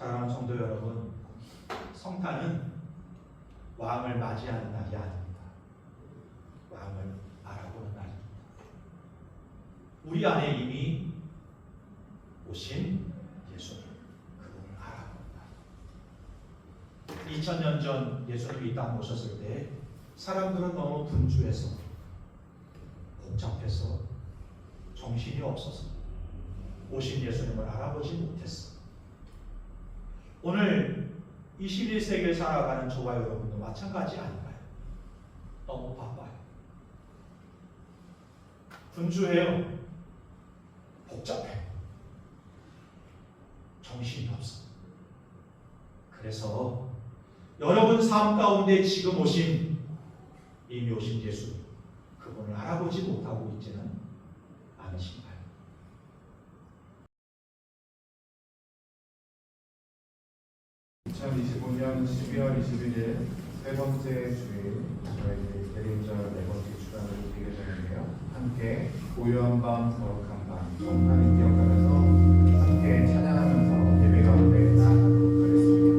사랑하는 성도 여러분, 성탄은 왕을 맞이하는 날이 아닙니다. 왕을 알아보는 날입니다. 우리 안에 이미 오신 예수님, 그분을 알아본다. 2000년 전 예수님이 이 땅에 오셨을 때 사람들은 너무 분주해서, 복잡해서, 정신이 없어서 오신 예수님을 알아보지 못했어. 오늘 21세기를 살아가는 저와 여러분도 마찬가지 아닌가요? 너무 바빠요. 분주해요. 복잡해요. 정신이 없어. 그래서 여러분 삶 가운데 지금 이미 오신 예수, 그분을 알아보지 못하고 있지는 않으신가요? 2025년 12월 21일 세 번째 주일, 저희들이 대림절 네 번째 주간을 드리게 되는데요. 함께 고요한 밤, 거룩한 밤, 성탄을 기억하면서 함께 찬양하면서 예배 가운데 나아가도록 하겠습니다.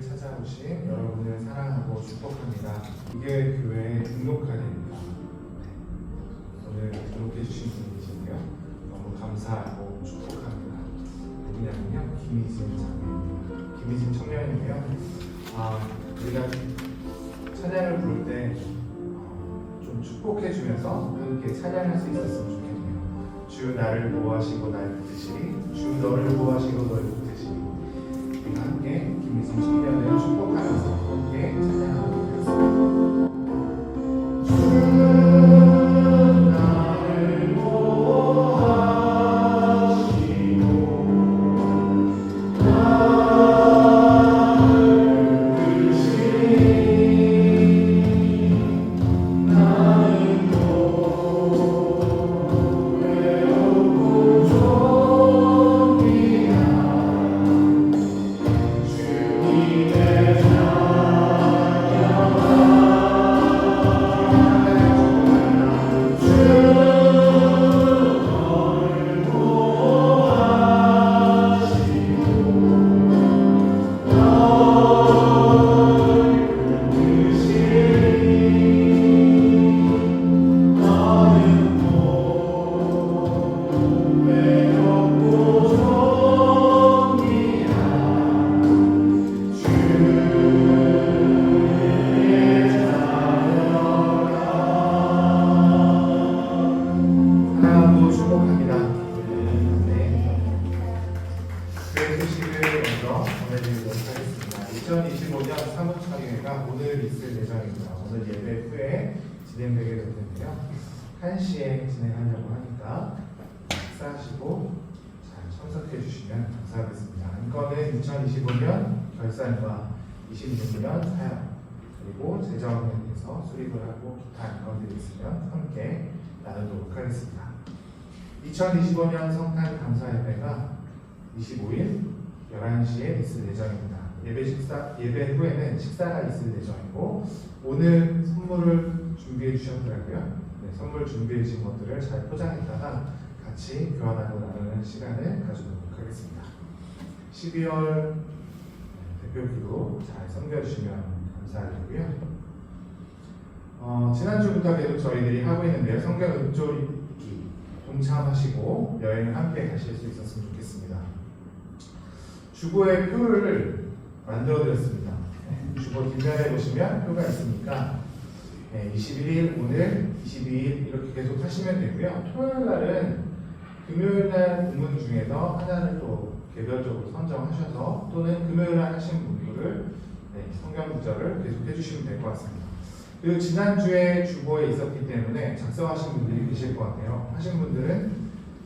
찾아오신 여러분을 사랑하고 축복합니다. 이게 교회에 등록하게 됩니다. 오늘 등록해 주신 분이신데요. 너무 감사하고 축복합니다. 누구냐면요, 김희진 자매입니다. 김희진 청년인데요. 우리가 찬양을 부를 때 좀 축복해 주면서 함께 찬양할 수 있었으면 좋겠네요. 주 나를 보호하시고 날 붙드시니, 주 너를 보호하시고 너를 붙드시니. 우리가 함께 김희진 청년을 축복하면서 함께 찬양하도록 하겠습니다. 사무총회가 오늘 있을 예정입니다. 오늘 예배 후에 진행되게 될 텐데요. 1시에 진행하려고 하니까 식사하시고 잘 참석해 주시면 감사하겠습니다. 안건은 2025년 결산과 26년 사역 그리고 재정에 대해서 수립을 하고 기타 안건들이 있으면 함께 나누도록 하겠습니다. 2025년 성탄 감사 예배가 25일 11시에 있을 예정입니다. 예배 후에는 식사가 있을 예정이고 오늘 선물을 준비해 주셨더라고요. 네, 선물 준비해 주신 것들을 잘 포장했다가 같이 교환하고 나누는 시간을 가지도록 하겠습니다. 12월 대표기도 잘 섬겨주시면 감사하겠고요. 지난주부터 계속 저희들이 하고 있는데요. 성경 읊조 읽기 동참하시고 여행을 함께 가실 수 있었으면 좋겠습니다. 주보의 표를 만들어 드렸습니다. 주보 뒷면에 보시면 표가 있으니까 21일, 오늘 22일 이렇게 계속 하시면 되고요. 토요일 날은 금요일 날 본문 중에서 하나를 또 개별적으로 선정하셔서 또는 금요일 날 하신 분들을 성경 구절을 계속 해주시면 될 것 같습니다. 그리고 지난주에 주보에 있었기 때문에 작성하신 분들이 계실 것 같아요. 하신 분들은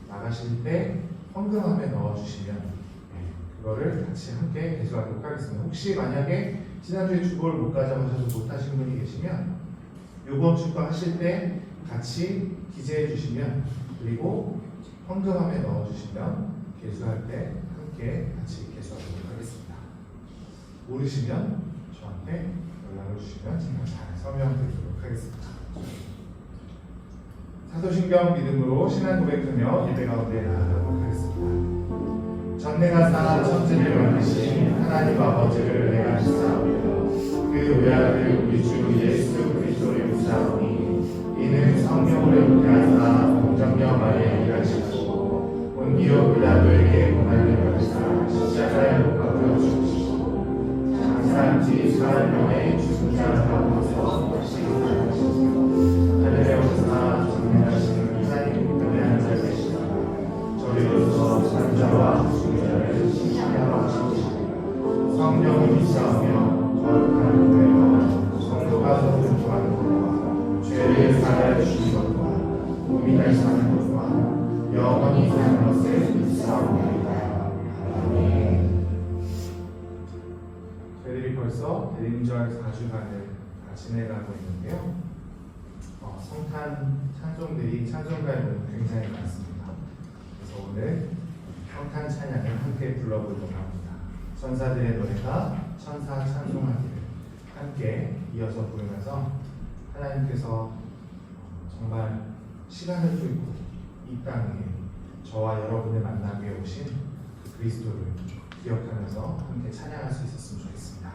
나가실 때 헌금함에 넣어주시면 그거를 같이 함께 개수하도록 하겠습니다. 혹시 만약에 지난주에 주보를 못 가져가셔서 못하신 분이 계시면 이번 주거 하실 때 같이 기재해 주시면 그리고 헌금함에 넣어주시면 개수할 때 함께 같이 개수하도록 하겠습니다. 모르시면 저한테 연락을 주시면 제가 잘 설명드리도록 하겠습니다. 사도신경 믿음으로 신앙 고백하며 예배 가운데 나아가도록 하겠습니다. 전내가 쌓아 천지를 만드신 하나님 아버지를 내가 믿사오며 그 외아들 우리 주 예수 그리스도를 믿사오니 이는 성령으로 잉태하사 공정령 아래 일하시고 본디오 빌라도에게 고난을 받으사 십자가에 못 박혀 죽으시고 장사한지 사흘 만에 죽은 자 가운데서 다시 살아나시고 하늘에 오르사 전능하신 하나님 우편에 앉아 계시다 저리로서 산자와 죽은 신뢰하고 하시고 성령을 믿사오며 거룩한 교회와 성도가 소통하는 것과 죄를 사하여 주신 것과 몸이 날 사는 것과 영원히 사는 것을 믿사옵나이다. 아멘. 저희들이 벌써 대림절 4주간을 다 지내가고 있는데요. 성탄 찬송들이 찬송가에 보면 굉장히 많습니다. 그래서 오늘 성탄 찬양을 함께 불러보려고 합니다. 천사들의 노래가 천사 찬송하기를 함께 이어서 부르면서 하나님께서 정말 시간을 뚫고 이 땅에 저와 여러분을 만나기 위해 오신 그 그리스도를 기억하면서 함께 찬양할 수 있었으면 좋겠습니다.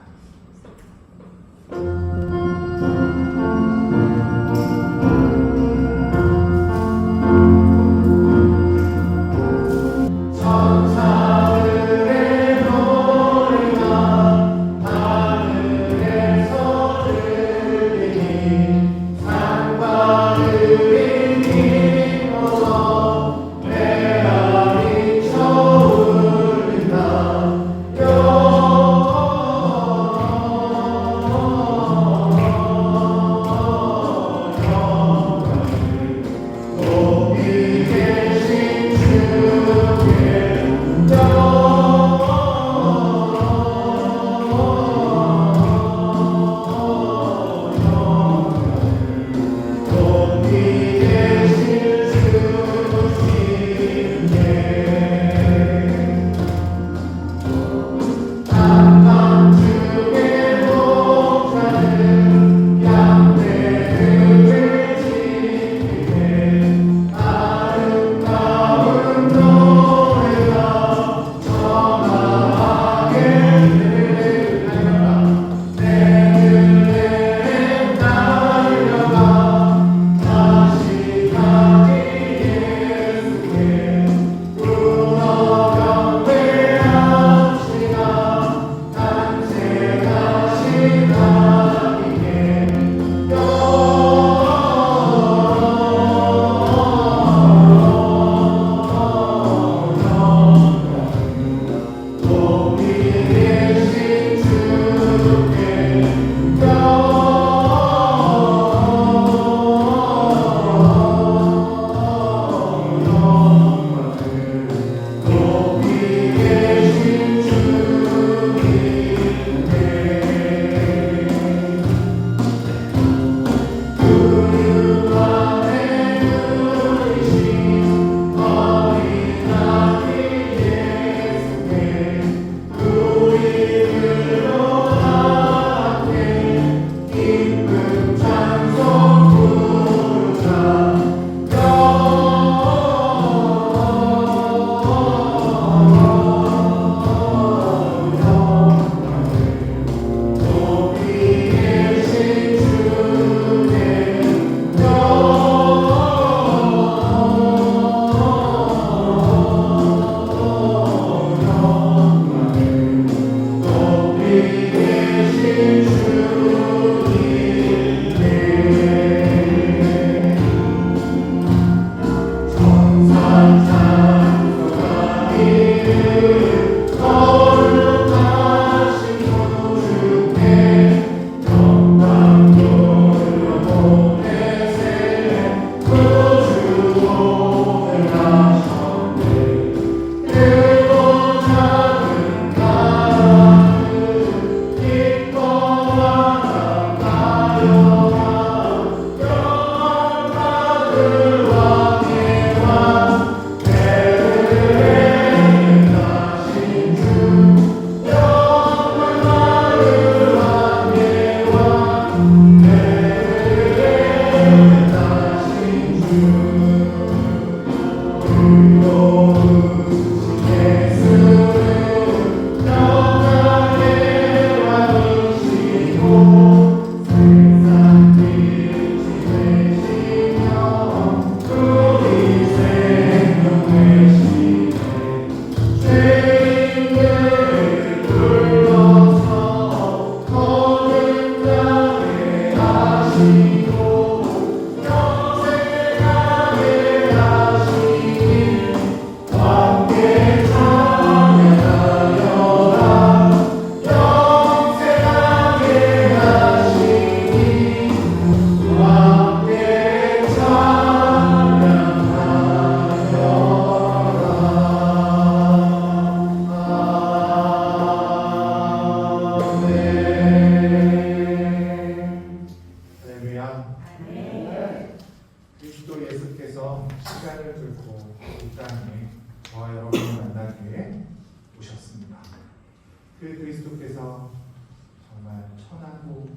선하고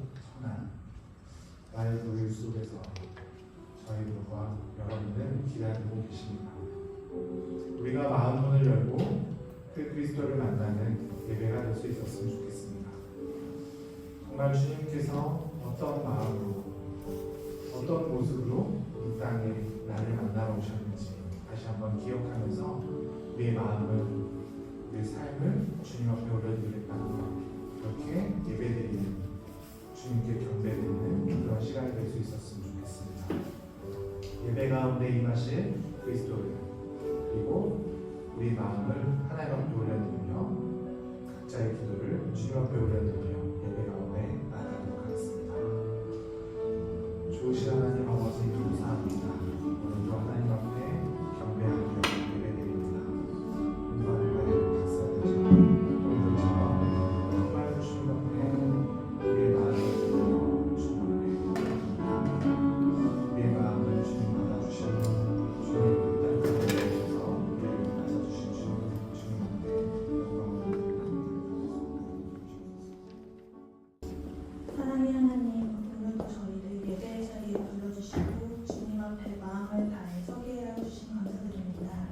선한 나의 도일 속에서 저희들과 여러분을 기다리고 계십니다. 우리가 마음문을 열고 그 그리스도를 만나는 예배가 될 수 있었으면 좋겠습니다. 정말 주님께서 어떤 마음으로 어떤 모습으로 이 땅에 나를 만나러 오셨는지 다시 한번 기억하면서 우리의 마음을 우리의 삶을 주님 앞에 올려드리겠다는 그렇게 예배드리는 주님께 경배드리는 그런 시간이 될 수 있었으면 좋겠습니다. 예배 가운데 임하실 그리스도를 그리고 우리 마음을 하나님 앞에 올려드리며 각자의 기도를 주님 앞에 올려드리며 예배 가운데 나아가도록 하겠습니다. 좋으신 하나님 아버지 감사합니다. 오늘도 하나님 앞에 경배하며 예배드립니다. 은혜를 감사드리며 오늘처럼 정말 주님 앞에 우리의 마음을 드리며 주님 앞에 우리의 마음을 주님 받아주시며 주님 사랑의 하나님, 오늘도 저희를 예배의 자리에 불러주시고 주님 앞에 마음을 다해 서게 하여 주신 감사드립니다.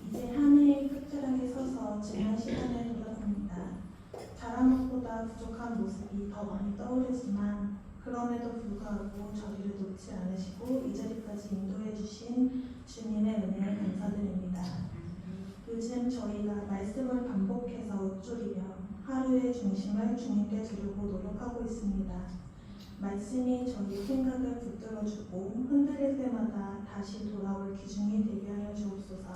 이제 한 해의 끝자락에 서서 지난 시간을 돌아봅니다. 잘한 것보다 부족한 모습이 더 많이 떠오르지만 그럼에도 불구하고 저희를 놓지 않으시고 이 자리까지 인도해 주신 주님의 은혜에 감사드립니다. 요즘 저희가 말씀을 반복해서 읊조리며 하루의 중심을 주님께 두려고 노력하고 있습니다. 말씀이 저희 생각을 붙들어주고 흔들릴 때마다 다시 돌아올 기준이 되게 하여 주옵소서.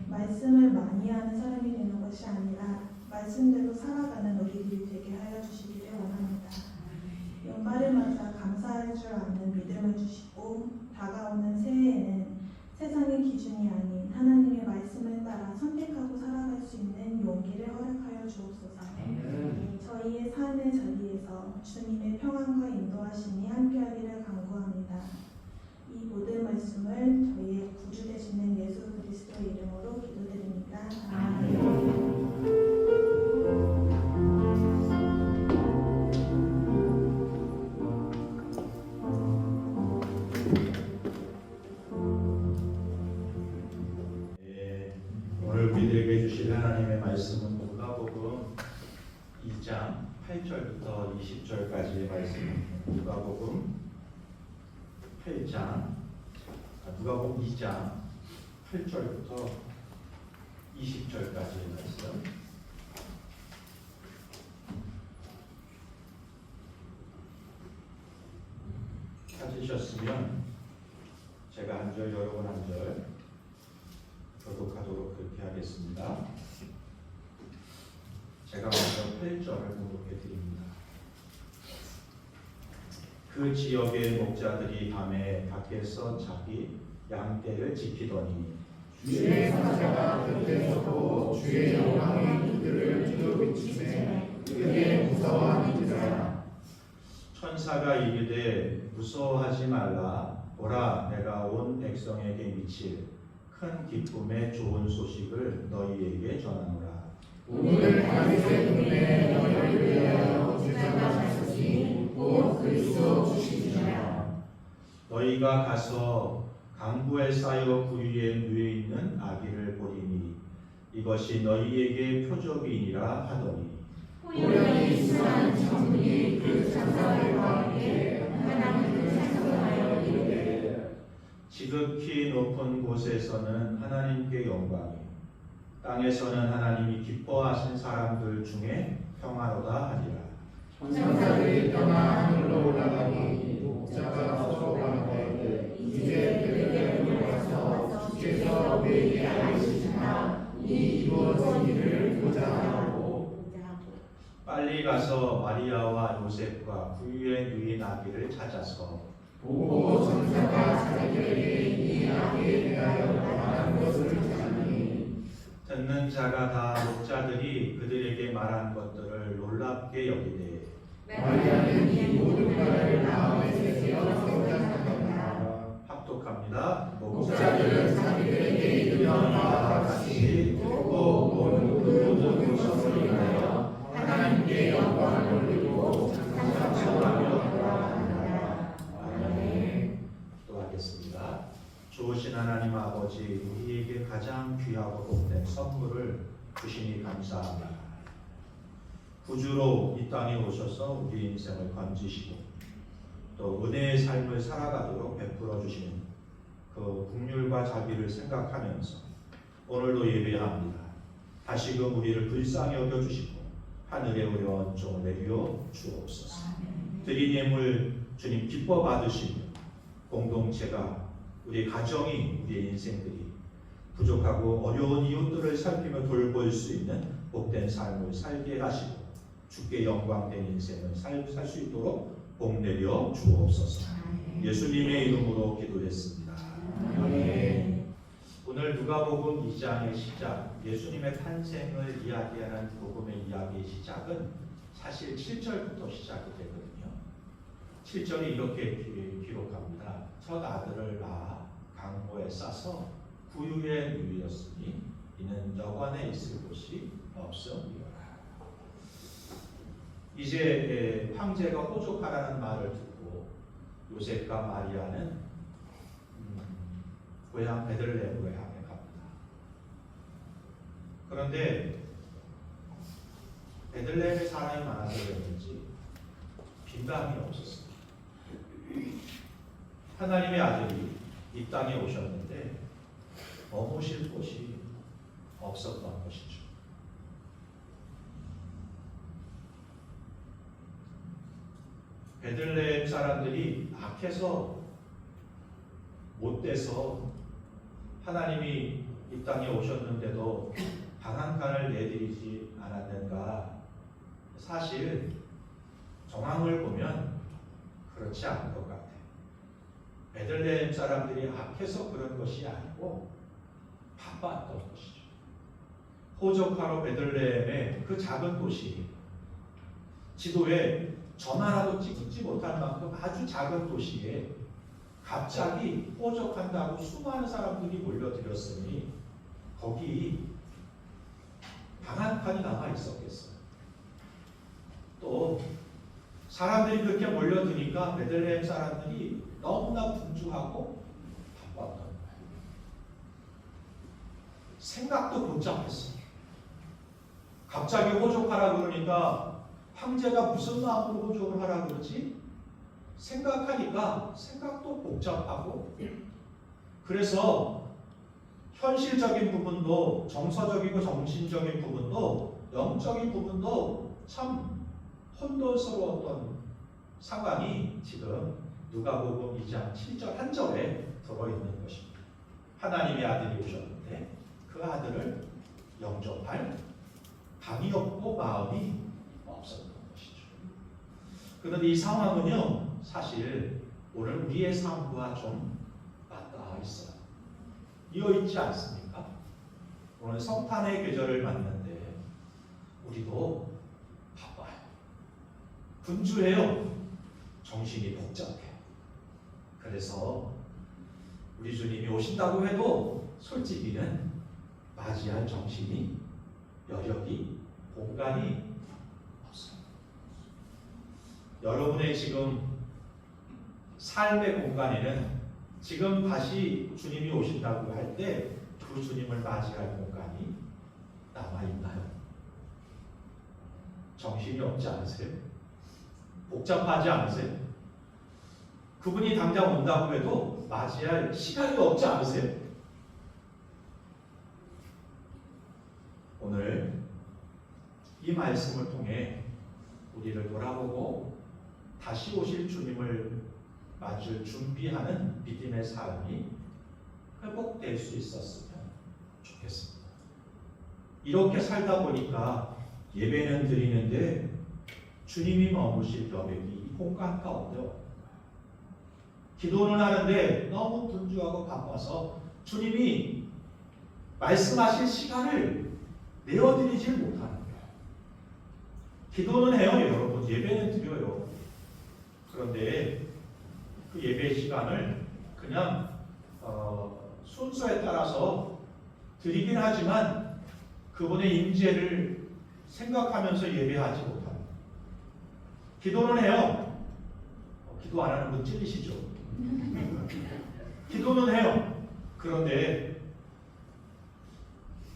말씀을 많이 하는 사람이 되는 것이 아니라 말씀대로 살아가는 우리들이 되게 하여 주시기를 원합니다. 연말을 맞아 감사할 줄 아는 믿음을 주시고 다가오는 새해에는 세상의 기준이 아닌 하나님의 말씀을 따라 선택하고 살아갈 수 있는 용기를 허락하여 주옵소서. 저희의 삶의 자리에서 주님의 평안과 인도하심이 함께하기를 간구합니다. 이 모든 말씀을 저희의 구주 되시는 예수 그리스도의 이름으로 기도드립니다. 아멘. 오늘 우리들에게 주실 하나님의 말씀은 누가복음 2장 8절부터 20절까지의 말씀입니다. 누가복음 2장 8절부터 20절까지의 말씀. 찾으셨으면 제가 한 절, 여러분 한 절 교독하도록 그렇게 하겠습니다. 제가 먼저 8절을 교독해 드립니다. 그 지역의 목자들이 밤에 밖에서 자기 양떼를 지키더니 주의 사자가 곁에 서고 주의 영광이 그들을 뒤돌비치매 그게 무서워하는지라. 천사가 이르되 무서워하지 말라. 보라, 내가 온 백성에게 미칠 큰 기쁨의 좋은 소식을 너희에게 전하노라. 오늘 다윗의 눈에 너희를 위하여 주자가 나셨으니 곧 그리스도 주시니라. 너희가 가서 강구에 쌓여 구유에 누워 있는 아기를 보리니 이것이 너희에게 표적이니라 하더니 호련히 순한 천군이 그 천사들과 함께 하나님을 찬송하여 이르되 지극히 높은 곳에서는 하나님께 영광이 땅에서는 하나님이 기뻐하신 사람들 중에 평화로다 하니라. 천사들이 떠나 하늘로 올라가니 목자가 서로 가는데 이제 베들레헴으로 가서 주께서 우리에게 알리시나 이 이루어진 일을 보자 하고 빨리 가서 마리아와 요셉과 구유에 누인 아기를 찾아서 보고 천사가 자기에게 이 아기에 대하여 말한 것을 듣니 듣는 자가 다 목자들이 그들에게 말한 것들을 놀랍게 여기되 마리아는 이 모든 말을 마음에 새겨 생각한다. 합독합니다. 목자들은 자기들에게 이르던 바와 같이 듣고 온 그 모든 것을 인하여 하나님께 영광을 올리고 아버지, 우리에게 가장 귀하고 복된 선물을 주시니 감사합니다. 구주로 이 땅에 오셔서 우리 인생을 건지시고 또 은혜의 삶을 살아가도록 베풀어 주시는 그 긍휼과 자비를 생각하면서 오늘도 예배합니다. 다시금 우리를 불쌍히 여겨주시고 하늘의 어려운 종을 내려 주옵소서. 드린 예물 주님 기뻐 받으시며 공동체가 우리 가정이 우리의 인생들이 부족하고 어려운 이웃들을 살피며 돌볼 수 있는 복된 삶을 살게 하시고 주께 영광된 인생을 살 수 있도록 복 내려 주옵소서. 예수님의 이름으로 기도했습니다. 오늘 누가복음 2장의 시작, 예수님의 탄생을 이야기하는 복음의 이야기의 시작은 사실 7절부터 시작이 되거든요. 7절이 이렇게 기록합니다. 첫 아들을 낳아 강모에 싸서 구유에 누이었으니 이는 여관에 있을 곳이 없음이라. 이제 황제가 호족하라는 말을 듣고 요셉과 마리아는 고향 베들레헴으로 향해 갑니다. 그런데 베들레헴에 사람이 많아서 그런지 빈방이 없었습니다. 하나님의 아들이 이 땅에 오셨는데 머무실 곳이 없었던 것이죠. 베들레헴 사람들이 악해서 못돼서 하나님이 이 땅에 오셨는데도 방 한 칸을 내드리지 않았는가? 사실 정황을 보면 그렇지 않은 것 같아요. 베들레헴 사람들이 악해서 그런 것이 아니고 바빴던 것이죠. 호적하러 베들레헴의 그 작은 도시, 지도에 점 하나도 찍지 못할 만큼 아주 작은 도시에 갑자기 호적한다고 수많은 사람들이 몰려들었으니 거기 방 한 칸이 남아 있었겠어요. 또 사람들이 그렇게 몰려드니까 베들레헴 사람들이 너무나 분주하고 바빴던 거예요. 생각도 복잡했어요. 갑자기 호적하라 그러니까 황제가 무슨 마음으로 호적을 하라 그러지? 생각하니까 생각도 복잡하고, 그래서 현실적인 부분도 정서적이고 정신적인 부분도 영적인 부분도 참 혼돈스러웠던 상황이 지금 누가복음 2장 7절 한 절에 들어있는 것입니다. 하나님의 아들이 오셨는데 그 아들을 영접할 방이 없고 마음이 없었던 것이죠. 그런데 이 상황은요, 사실 오늘 우리의 삶과 좀 맞닿아 있어요. 이어있지 않습니까? 오늘 성탄의 계절을 맞는데 우리도 바빠요. 분주해요. 정신이 복잡해요. 그래서 우리 주님이 오신다고 해도 솔직히는 맞이할 정신이, 여력이, 공간이 없어요. 여러분의 지금 삶의 공간에는 지금 다시 주님이 오신다고 할 때 그 주님을 맞이할 공간이 남아있나요? 정신이 없지 않으세요? 복잡하지 않으세요? 그분이 당장 온다고 해도 맞이할 시간이 없지 않으세요? 오늘 이 말씀을 통해 우리를 돌아보고 다시 오실 주님을 맞을 준비하는 믿음의 삶이 회복될 수 있었으면 좋겠습니다. 이렇게 살다 보니까 예배는 드리는데 주님이 머무실 여백이 이 공간 가운데 없는 거예요. 기도는 하는데 너무 분주하고 바빠서 주님이 말씀하실 시간을 내어드리질 못하는 거예요. 기도는 해요, 여러분. 예배는 드려요. 그런데 그 예배 시간을 그냥 순서에 따라서 드리긴 하지만 그분의 임재를 생각하면서 예배하지 못합니다. 기도는 해요. 기도 안 하는 분 찔리시죠? 기도는 해요. 그런데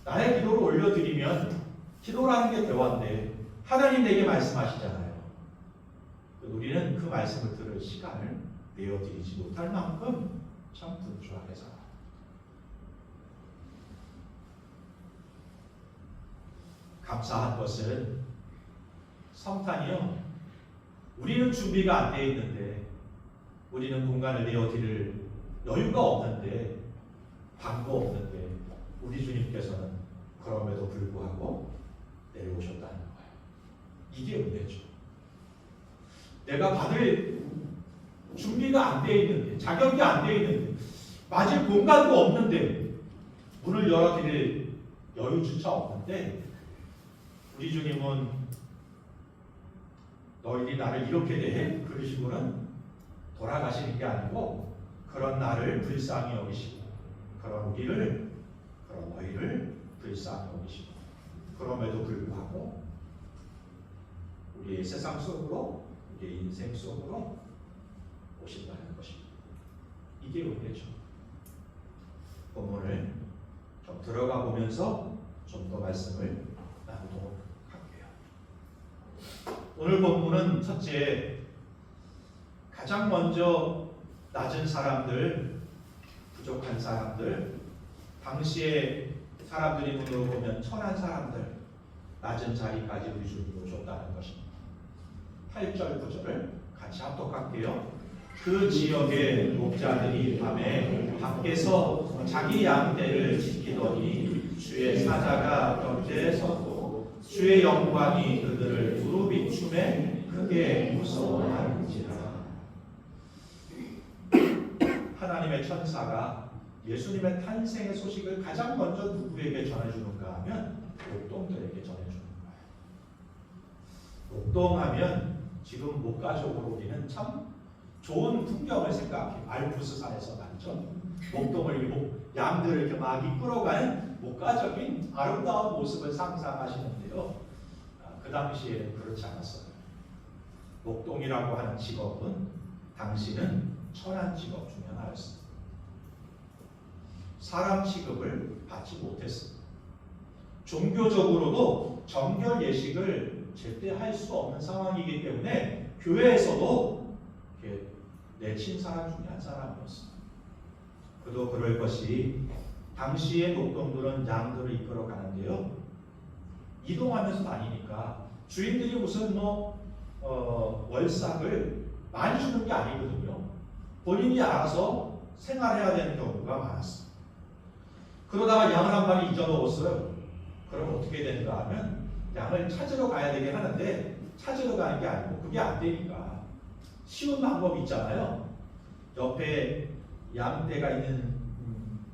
나의 기도를 올려드리면 기도라는 게 대화인데 하나님 내게 말씀하시잖아요. 우리는 그 말씀을 들을 시간을 내어드리지 못할 만큼 참 분주하게 살아요. 감사한 것은 성탄이요, 우리는 준비가 안 돼 있는데, 우리는 공간을 내어드릴 여유가 없는데, 방도 없는데, 우리 주님께서는 그럼에도 불구하고 내려오셨다는 거예요. 이게 은혜죠. 내가 받을 준비가 안 돼 있는데, 자격이 안 돼 있는데, 맞을 공간도 없는데, 문을 열어드릴 여유조차 없는데, 우리 주님은 너희들이 나를 이렇게 대해? 그런 식으로는 돌아가시는 게 아니고, 그런 나를 불쌍히 여기시고, 그런 너희를 불쌍히 여기시고, 그럼에도 불구하고 우리의 세상 속으로, 우리의 인생 속으로 오신다는 것입니다. 이게 은혜죠. 본문을 좀 들어가 보면서 좀 더 말씀을 나누도록 할게요. 오늘 본문은 첫째, 가장 먼저 낮은 사람들, 부족한 사람들, 당시에 사람들이 눈으로 보면 천한 사람들, 낮은 자리까지 우리 주님이 오셨다는 것입니다. 8절 9절을 같이 합독할게요. 그 지역의 목자들이 밤에 밖에서 자기 양떼를 지키더니 주의 사자가 곁에 섰고 주의 영광이 그들을 두루 비춤에 크게 무서워하는지라. 하나님의 천사가 예수님의 탄생의 소식을 가장 먼저 누구에게 전해주는가 하면 목동들에게 전해주는 거예요. 목동하면 지금 목가적으로 우리는 참 좋은 풍경을 생각해. 알프스산에서 맞죠? 목동을 양들을 이렇게 막 이끌어가는 목가적인 아름다운 모습을 상상하시는데요. 그 당시에는 그렇지 않았어요. 목동이라고 하는 직업은 당시는 천한 직업 중에 하나였습니다. 사람 취급을 받지 못했습니다. 종교적으로도 정결 예식을 제때 할 수 없는 상황이기 때문에 교회에서도 내친 사람 중에 한 사람이었습니다. 그도 그럴 것이 당시의 목동들은 양들을 이끌어 가는데요, 이동하면서 다니니까 주인들이 무슨 월삭을 많이 주는 게 아니거든요. 본인이 알아서 생활해야 되는 경우가 많았습니다. 그러다가 양을 한 마리 잊어먹었어요. 그럼 어떻게 되는가 하면 양을 찾으러 가야 되긴 하는데, 찾으러 가는 게 아니고 그게 안 되니까 쉬운 방법이 있잖아요. 옆에 양떼가 있는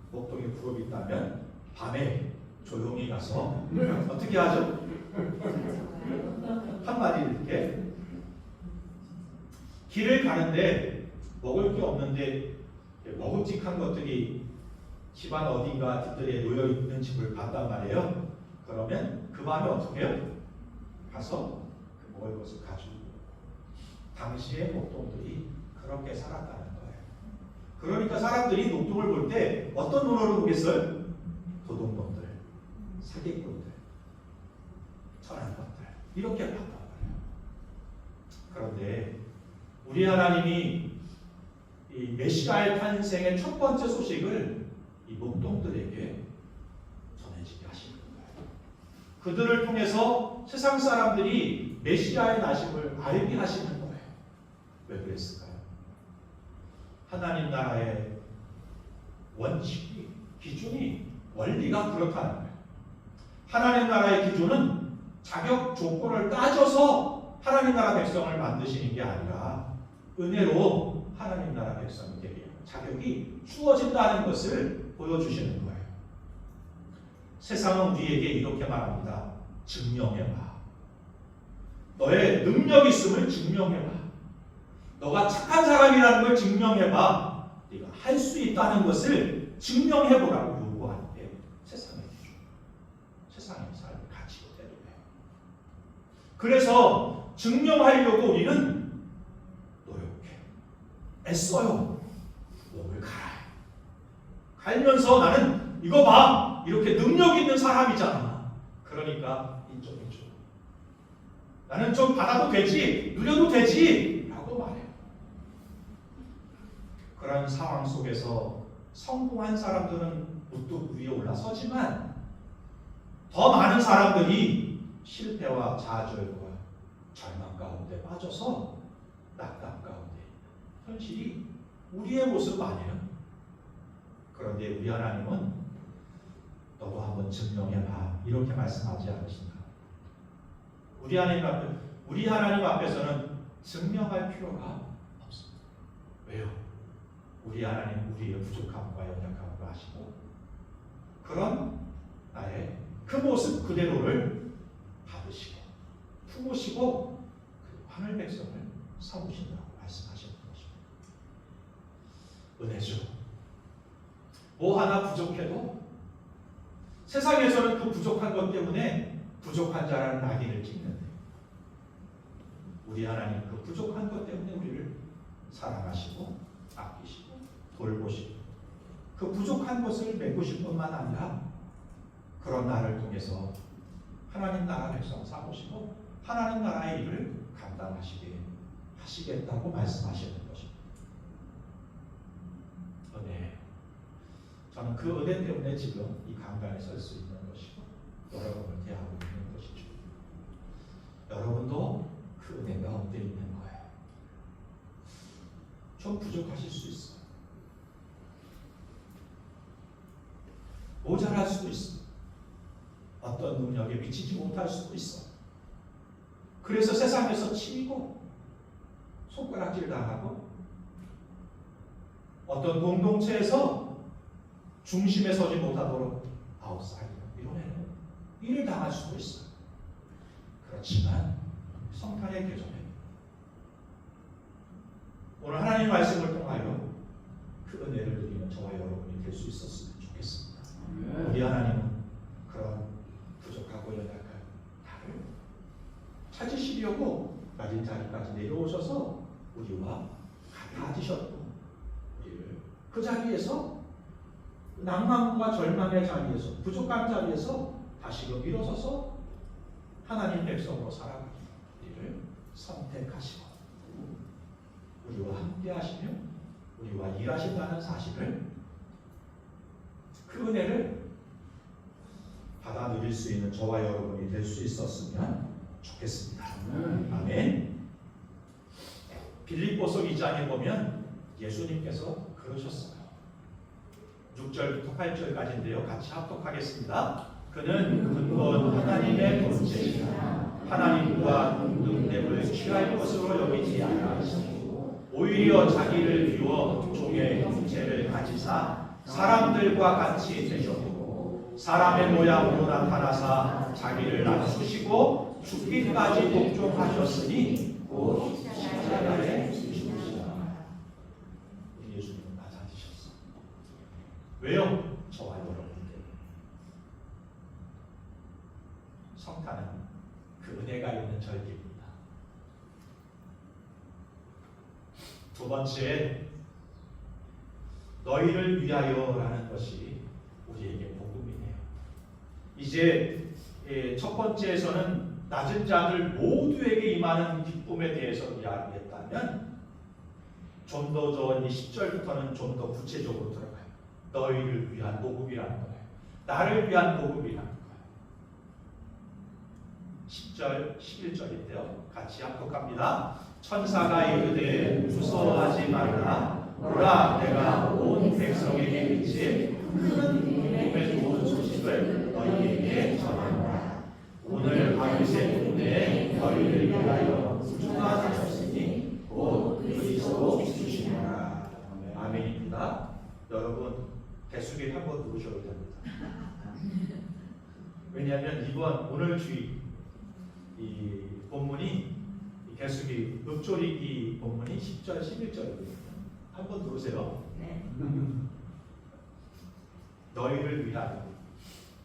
목동에 그룹이 있다면 밤에 조용히 가서 어떻게 하죠? 한 마리 이렇게 길을 가는데 먹을 게 없는데 먹음직한 것들이 집안 어딘가 뒷뜰에 놓여 있는 집을 봤단 말이에요. 그러면 그 밤에 어떻게 해요? 가서 그 먹을 것을 가지고. 당시의 목동들이 그렇게 살았다는 거예요. 그러니까 사람들이 목동을 볼 때 어떤 눈으로 보겠어요? 도둑놈들, 사기꾼들, 천한 것들, 이렇게 봤단 말이에요. 그런데 우리 하나님이 이 메시아의 탄생의 첫 번째 소식을 이 목동들에게 전해지게 하시는 거예요. 그들을 통해서 세상 사람들이 메시아의 나심을 알게 하시는 거예요. 왜 그랬을까요? 하나님 나라의 원칙이, 기준이, 원리가 그렇다는 거예요. 하나님 나라의 기준은 자격 조건을 따져서 하나님 나라 백성을 만드시는 게 아니라 은혜로 하나님 나라 백성이 되게 자격이 주어진다는 것을 보여주시는 거예요. 세상은 우리에게 이렇게 말합니다. 증명해봐. 너의 능력 있음을 증명해봐. 너가 착한 사람이라는 걸 증명해봐. 네가 할 수 있다는 것을 증명해보라고 요구하는 게 세상의 기준, 세상의 삶의 가치고 태도예요. 그래서 증명하려고 우리는 노력해, 애써요. 몸을 갈아요. 갈면서 나는 이거 봐! 이렇게 능력 있는 사람이잖아. 그러니까 이쪽. 나는 좀 받아도 되지, 누려도 되지 라고 말해요. 그런 상황 속에서 성공한 사람들은 우뚝 위에 올라서지만 더 많은 사람들이 실패와 좌절과 절망 가운데 빠져서 낙담 가운데 현실이 우리의 모습 아니에요. 그런데 우리 하나님은 너도 한번 증명해봐 이렇게 말씀하지 않으신가. 우리 하나님 앞에서는 증명할 필요가 없습니다. 왜요? 우리 하나님 우리의 부족함과 연약함을 아시고 그런 나의 그 모습 그대로를 받으시고 품으시고 그 하늘 백성을 삼으신다고 말씀하시는 것입니다. 은혜죠. 뭐 하나 부족해도 세상에서는 그 부족한 것 때문에 부족한 자라는 낙인을 찍는데 우리 하나님 그 부족한 것 때문에 우리를 사랑하시고 아끼시고 돌보시고 그 부족한 것을 메꾸실 뿐만 아니라 그런 나를 통해서 하나님 나라 백성 삼으시고 하나님 나라의 일을 감당하시게 하시겠다고 말씀하시는 것입니다. 은혜. 저는 그 은혜 때문에 지금 이 강단에 설 수 있는 것이고 여러분을 대하고 있는 것이죠. 여러분도 그 은혜 가운데 있는 거예요. 좀 부족하실 수 있어요. 모자랄 수도 있어. 어떤 능력에 미치지 못할 수도 있어. 그래서 세상에서 치이고 손가락질 당하고 어떤 공동체에서 중심에 서지 못하도록 아웃사이더 이런 애는 일을 당할 수도 있어요. 그렇지만 성탄의 계절에 오늘 하나님 말씀을 통하여 그 은혜를 누리는 저와 여러분이 될 수 있었으면 좋겠습니다. 우리 하나님은 그런 부족하고 연약한 나를 찾으시려고 낮은 자리까지 내려오셔서 우리와 같아지셨고 우리를 그 자리에서 낭만과 절망의 자리에서 부족한 자리에서 다시금 일어서서 하나님 백성으로 살아가기 우리를 선택하시고 우리와 함께 하시며 우리와 일하신다는 사실을 그 은혜를 받아 누릴 수 있는 저와 여러분이 될 수 있었으면 좋겠습니다. 아멘. 빌립보서 2장에 보면 예수님께서 그러셨어요. 6절부터 8절까지인데요. 같이 합독하겠습니다. 그는 근본 하나님의 본체이나 하나님과 동등됨을 취할 것으로 여기지 아니하시고 오히려 자기를 비워 종의 형체를 가지사 사람들과 같이 되셨고 사람의 모양으로 나타나사 자기를 낮추시고 죽기까지 복종하셨으니 곧 십자가에 죽으시라. 우리 예수님은 낮아지셨어. 왜요? 저와 여러분들 성탄은 그 은혜가 있는 절기입니다. 두 번째, 너희를 위하여라는 것이 우리에게 복음이네요. 이제 첫 번째에서는 낮은 자들 모두에게 임하는 기쁨에 대해서 이야기했다면 좀 더 좋은 이 10절부터는 좀 더 구체적으로 들어가요. 너희를 위한 복음이라는 거예요. 나를 위한 복음이라는 거예요. 10절, 11절인데요. 같이 합독합니다. 천사가 이르되 무서워하지 말라. 보라, 내가 온 백성에게 미칠 큰 복음의 좋은 소식을 너희에게 전한다. 오늘 다윗의 동네에 너희를 위하여 구주가 나셨으니 곧 그리스도 주시리라. 아멘입니다. 여러분 개수기 한번 누르셔도 됩니다. 왜냐하면 이번 오늘 주일 이 본문이 개수기 읊조리기 본문이 10절, 11절이거든요. 한번 누르세요. 네. 너희를 위하여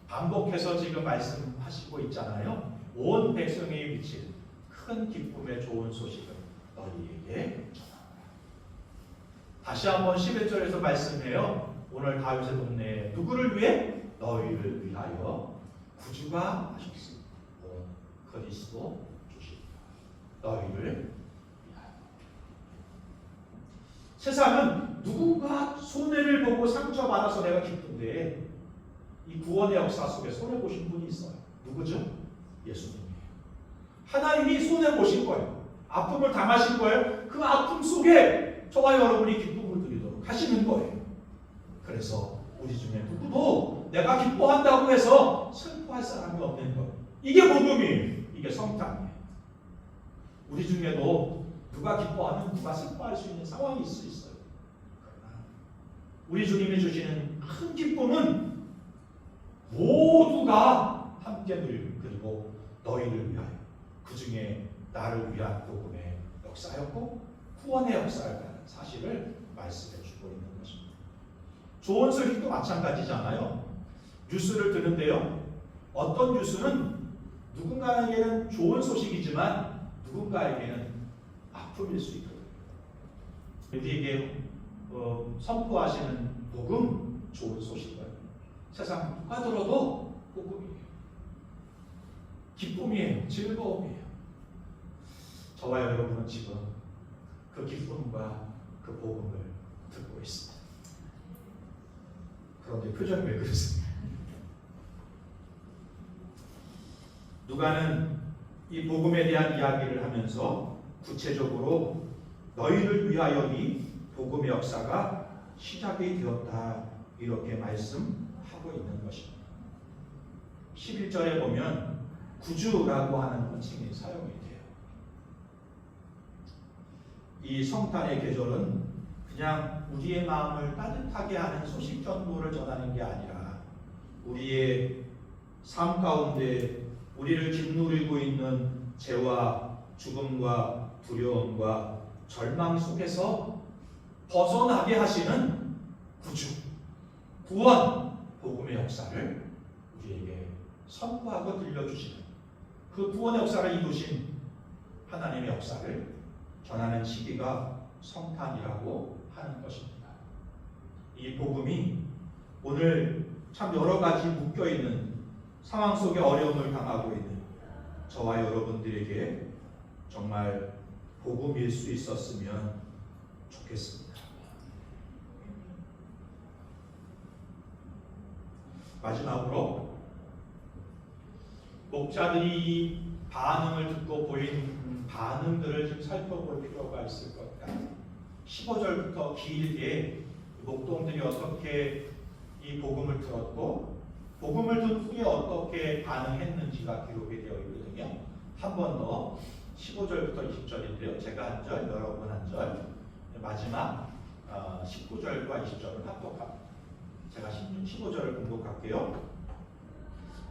반복해서 지금 말씀하시고 있잖아요. 온 백성에 미칠 큰 기쁨의 좋은 소식을 너희에게 전한다. 다시 한번 11절에서 말씀해요. 오늘 다윗의 동네에 누구를 위해? 너희를 위하여 구주가 하셨습니다. 그리스도 주십니다. 너희를 위하여. 세상은 누군가 손해를 보고 상처받아서 내가 기쁜데 이 구원의 역사 속에 손해보신 분이 있어요. 누구죠? 예수님이에요. 하나님이 손해보신 거예요. 아픔을 당하신 거예요. 그 아픔 속에 저와 여러분이 기쁨을 드리도록 하시는 거예요. 그래서 우리 중에 누구도 내가 기뻐한다고 해서 슬퍼할 사람이 없는 거예요. 이게 복음이에요. 이게 성탄이에요. 우리 중에도 누가 기뻐하면 누가 슬퍼할 수 있는 상황이 있을 수 있어요. 그러나 우리 주님이 주시는 큰 기쁨은 모두가 함께 누리고 그리고 너희를 위하여 그 중에 나를 위한 복음의 역사였고 구원의 역사라는 사실을 말씀해 주고 있는 것입니다. 좋은 소식도 마찬가지잖아요. 뉴스를 듣는데요. 어떤 뉴스는 누군가에게는 좋은 소식이지만 누군가에게는 아픔일 수 있거든요. 우리에게 선포하시는 복음 좋은 소식이에요. 세상 누가 들어도 복음이에요. 기쁨이에요. 즐거움이에요. 저와 여러분은 지금 그 기쁨과 그 복음을 듣고 있습니다. 그런데 표정이 왜 그러십니까? 누가는 이 복음에 대한 이야기를 하면서 구체적으로 너희를 위하여 이 복음의 역사가 시작이 되었다 이렇게 말씀하고 있는 것입니다. 11절에 보면 구주라고 하는 호칭이 사용이 돼요. 이 성탄의 계절은 그냥 우리의 마음을 따뜻하게 하는 소식 전도를 전하는 게 아니라 우리의 삶 가운데 우리를 짓누르고 있는 죄와 죽음과 두려움과 절망 속에서 벗어나게 하시는 구주, 구원, 복음의 역사를 우리에게 선포하고 들려주시는 그 구원의 역사를 이루신 하나님의 역사를 전하는 시기가 성탄이라고 하는 것입니다. 이 복음이 오늘 참 여러 가지 묶여있는 상황 속에 어려움을 당하고 있는 저와 여러분들에게 정말 복음일 수 있었으면 좋겠습니다. 마지막으로 목자들이 반응을 듣고 보인 반응들을 좀 살펴볼 필요가 있을 것 같아요. 15절부터 길게 목동들이 어떻게 이 복음을 들었고 복음을 든 후에 어떻게 반응했는지가 기록이 되어 있거든요. 한 번 더 15절부터 20절인데요. 제가 한 절, 여러분 한 절, 마지막 19절과 20절을 합독합니다. 제가 15절을 공독할게요.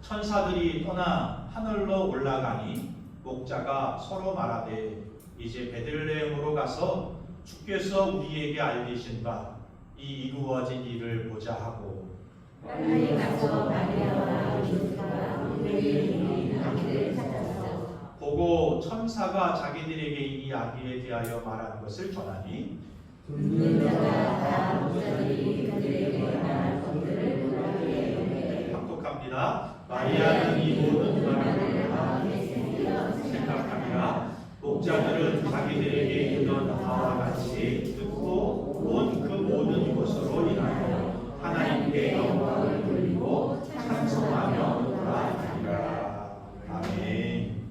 천사들이 떠나 하늘로 올라가니 목자가 서로 말하되 이제 베들레헴으로 가서 주께서 우리에게 알리신 바 이 이루어진 일을 보자 하고 빨리 가서 마리아와 요셉과 우리의 아기를 찾았어. 보고 천사가 자기들에게 이 아기에 대하여 말한 것을 전하니 듣는 자가 다 목자들이 그들에게 말한 것들을 놀라게 해. 합독합니다. 마리아는 이 모든 말을 마음에 새기며 생각하니라. 목자들은 자기들에게 이르던 바와 같이 듣고 온 그 모든 것으로 인하여 하나님께 영광을 돌리고 찬송하며 돌아가니라. 아멘.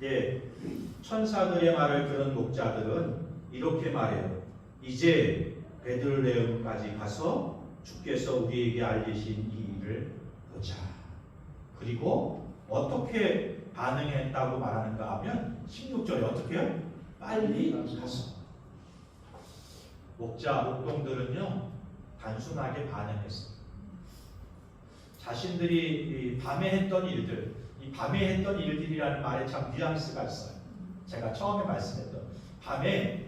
예, 천사들의 말을 들은 목자들은 이렇게 말해요. 이제 베들레헴까지 가서 주께서 우리에게 알리신 이 일을 보자. 그리고 어떻게 반응했다고 말하는가 하면 16절에 어떻게 해요? 빨리 가서. 목동들은요 단순하게 반응했어요. 자신들이 밤에 했던 일들, 이 밤에 했던 일들이라는 말에 참 뉘앙스가 있어요. 제가 처음에 말씀했던 밤에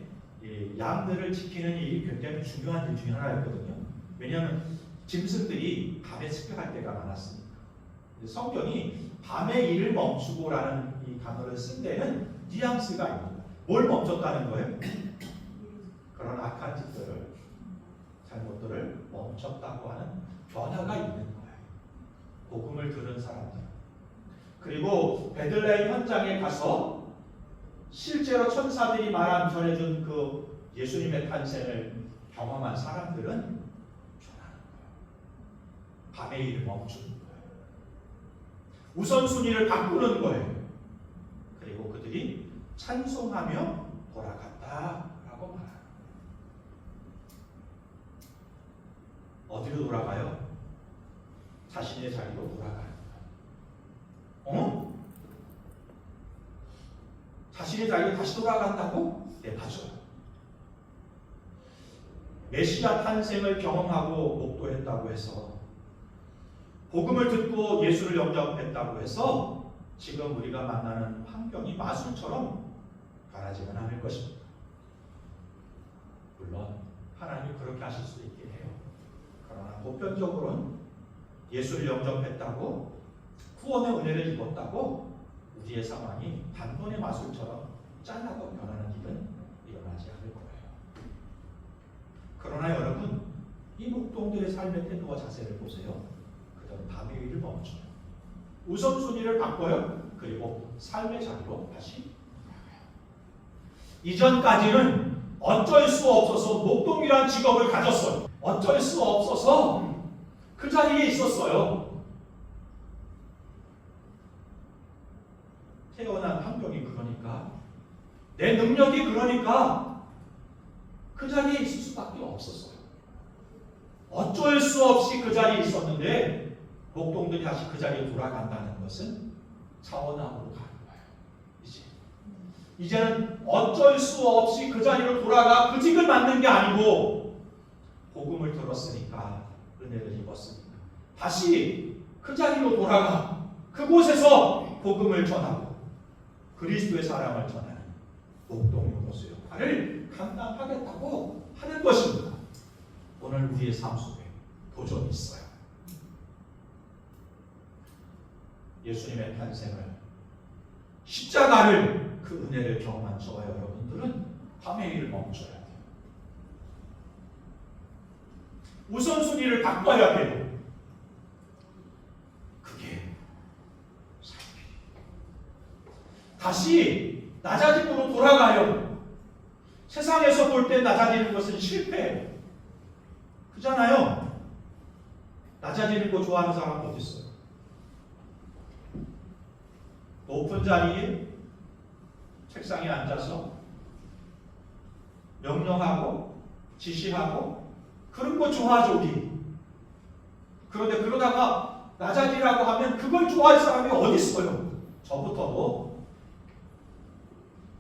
양들을 지키는 일이 굉장히 중요한 일 중에 하나였거든요. 왜냐하면 짐승들이 밤에 습격할 때가 많았으니까. 성경이 밤에 일을 멈추고라는 이 단어를 쓴 데는 뉘앙스가 있습니다. 뭘 멈췄다는 거예요? 그런 악한 짓들을, 잘못들을 멈췄다고 하는 변화가 있는 거예요. 복음을 들은 사람들, 그리고 베들레헴 현장에 가서 실제로 천사들이 말한 전해준 그 예수님의 탄생을 경험한 사람들은 전하는 거예요. 밤의 일을 멈추는 거예요. 우선순위를 바꾸는 거예요. 그리고 그들이 찬송하며 돌아갔다라고 말합니다. 어디로 돌아가요? 자신의 자리로 돌아가는 거예요. 자신의 자리로 다시 돌아간다고? 네, 맞아요. 메시아 탄생을 경험하고 목도했다고 해서, 복음을 듣고 예수를 영접했다고 해서 지금 우리가 만나는 환경이 마술처럼 변하지는 않을 것입니다. 물론 하나님이 그렇게 하실 수 있긴 해요. 그러나 보편적으로는 예수를 영접했다고, 구원의 은혜를 입었다고 우리의 상황이 단번에 마술처럼 짠하고 변하는 일은 일어나지 않을 거예요. 그러나 여러분, 이 목동들의 삶의 태도와 자세를 보세요. 그들은 밤의 일을 멈춰요. 우선순위를 바꿔요. 그리고 삶의 자리로 다시 돌아가요. 이전까지는 어쩔 수 없어서 목동이란 직업을 가졌어요. 어쩔 수 없어서 그 자리에 있었어요. 태어난 환경이 그러니까, 내 능력이 그러니까 그 자리에 있을 수밖에 없었어요. 어쩔 수 없이 그 자리에 있었는데 목동들이 다시 그 자리에 돌아간다는 것은 차원암으로 가는 거예요. 이제는 어쩔 수 없이 그 자리로 돌아가 그 직을 맡는 게 아니고, 복음을 들었으니까, 은혜를 입었으니까 다시 그 자리로 돌아가 그곳에서 복음을 전하고 그리스도의 사랑을 전하는 목동으로서의 역할을 감당하겠다고 하는 것입니다. 오늘 우리의 삶 속에 도전이 있어요. 예수님의 탄생을, 십자가를, 그 은혜를 경험한 저와 여러분들은 밤의 일을 멈춰야 돼요. 우선순위를 바꿔야 돼요. 그게 삶이에요. 다시 낮아짐으로 돌아가요. 세상에서 볼 때 낮아지는 것은 실패예요. 그잖아요. 낮아지는 거 좋아하는 사람 어디 있어요? 높은 자리에 책상에 앉아서 명령하고 지시하고 그런 거 좋아하죠, 우리. 그런데 그러다가 낮아지라고 하면 그걸 좋아할 사람이 어디 있어요? 저부터도